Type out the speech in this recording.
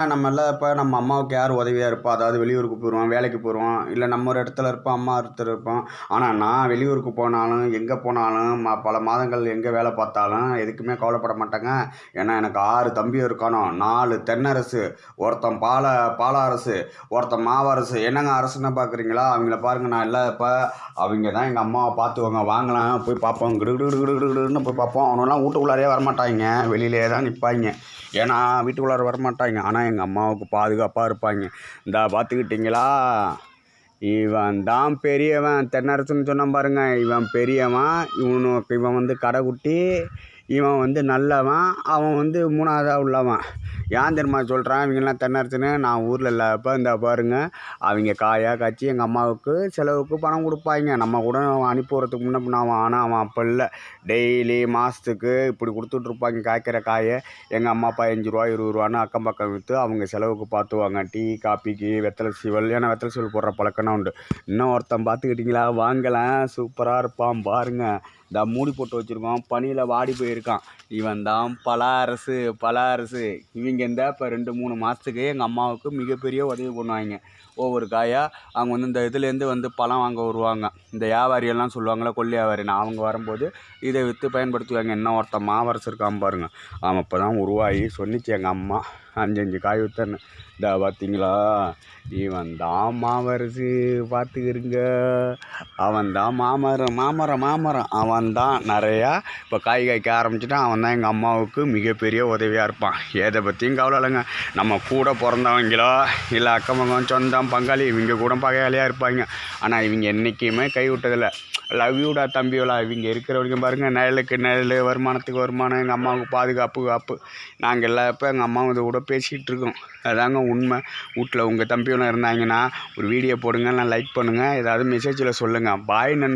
நம்மலாம் இப்ப நம்ம அம்மாவுக்கு யார் உதவியா இருப்பா? அதாவது வெளியூருக்கு போயிருவோம், வேலைக்கு போயிருவோம். இல்ல நம்ம ஒரு இடத்துல இருப்போம், அம்மா ஒருத்தர் இருப்போம். ஆனா நான் வெளியூருக்கு போனாலும், எங்க போனாலும், பல மாதங்கள் எங்க வேலை பார்த்தாலும் எதுக்குமே கவலைப்பட மாட்டேங்க. ஏன்னா எனக்கு 6 தம்பி இருக்கானும். 4 தென்னரசு, ஒருத்தன் பாலாரசு, ஒருத்தன் மாவரசு. என்னங்க அரசுன்னா பார்க்குறீங்களா? அவங்கள பாருங்க நான் இல்லாதப்ப அவங்க தான் எங்க அம்மாவ பார்த்துக்குவாங்க. வாங்கலாம் போய் பார்ப்போம். கிடு கிடு கிடு கிடு கிடுன்னு போய் பார்ப்போம். அவனுங்கலாம் வீட்டுக்குள்ளாரயே வரமாட்டாய்ங்க. வெளியிலேயே தான் நிப்பாய்ங்க. ஏன்னா வீட்டுக்குள்ளார வரமாட்டாய்ங்க. ஆனா எங்க அம்மாவுக்கு பாதுகாப்பா இருப்பாய்ங்க. இந்தா பார்த்துக்கிட்டீங்களா? இவன் தான் பெரியவன். தென்னரசுன்னு சொன்னேன் பாருங்க. இவன் பெரியவன். இவன் வந்து கடைக்குட்டி. இவன் வந்து நல்லவன். அவன் வந்து 3வதா உள்ளவன். ஏன் தெரியுமா சொல்கிறேன் இவங்கெல்லாம் தென்னரசுன்னு? நான் ஊரில் இல்லாதப்ப இந்தா பாருங்க அவங்க காயாக காய்ச்சி எங்கள் அம்மாவுக்கு செலவுக்கு பணம் கொடுப்பாங்க. நம்ம கூட அனுப்பி விட்றதுக்கு முன்ன பின்ன ஆனால் அவன் அப்போ இல்லை. டெய்லி மாதத்துக்கு இப்படி கொடுத்துட்ருப்பாங்க காய்க்கிற காயை. எங்கள் அம்மா அப்பா 5 ரூபா 20 ரூபான்னு அக்கம் பக்கம் விற்று அவங்க செலவுக்கு பார்த்துவாங்க. டீ காப்பிக்கு வெத்தலை சீவல். ஏன்னா வெத்தலை சீவல் போடுற பழக்கம்னா உண்டு. இன்னும் ஒருத்தன் பார்த்துக்கிட்டிங்களா? வாங்கலாம் சூப்பராக இருப்பான் பாருங்க. இந்த மூடி போட்டு வச்சுருக்கோம். பனியில் வாடி போயிருக்கான். இவன் தான் பலாரசு. இவங்க இருந்தால் இப்போ 2-3 மாதத்துக்கு எங்கள் அம்மாவுக்கு மிகப்பெரிய உதவி பண்ணுவாங்க. ஒவ்வொரு காயாக அவங்க வந்து இந்த இதுலேருந்து வந்து பழம் வாங்க வருவாங்க. இந்த வியாபாரியெல்லாம் சொல்லுவாங்களே கொள்ளை வியாபாரின்னு, அவங்க வரும்போது இதை விற்று பயன்படுத்துவாங்க. இன்னும் ஒருத்தன் மாவரசு இருக்கான் பாருங்க. அவன் இப்போ தான் உருவாகி சொன்னிச்சு எங்கள் அம்மா 5 காய் விற்றன்னு. இந்த பார்த்தீங்களா? இவன் தான் மாவரசு. பார்த்துக்கிருங்க. அவன் தான் மாமரம். அவன் தான் நிறையா இப்போ காய் காய்க்க ஆரம்பிச்சுட்டான். அவன் தான் எங்கள் அம்மாவுக்கு மிகப்பெரிய உதவியாக இருப்பான். எதை பற்றியும் கவலை இல்லைங்க. நம்ம கூட பிறந்தவங்களோ இல்லை அக்கம் பக்கம் சொந்தம் பங்காளி இவங்க கூட பகையாளியாக இருப்பாங்க. ஆனால் இவங்க என்றைக்குமே கை விட்டதில்லை. லவ் யூடா தம்பியோலா. இவங்க இருக்கிற வரைக்கும் பாருங்கள். நிழலுக்கு நிழல், வருமானத்துக்கு வருமானம், எங்கள் அம்மாவுக்கு பாதுகாப்பு. நாங்கள் எல்லாம் இப்போ எங்கள் அம்மா இதை கூட பேசிகிட்டு இருக்கோம். அதாங்க உண்மை. வீட்டில் உங்கள் தம்பியோலாம் இருந்தாங்கன்னா ஒரு வீடியோ போடுங்க, நான் லைக் பண்ணுங்கள், ஏதாவது மெசேஜில் சொல்லுங்கள். பாய் நண்பர்.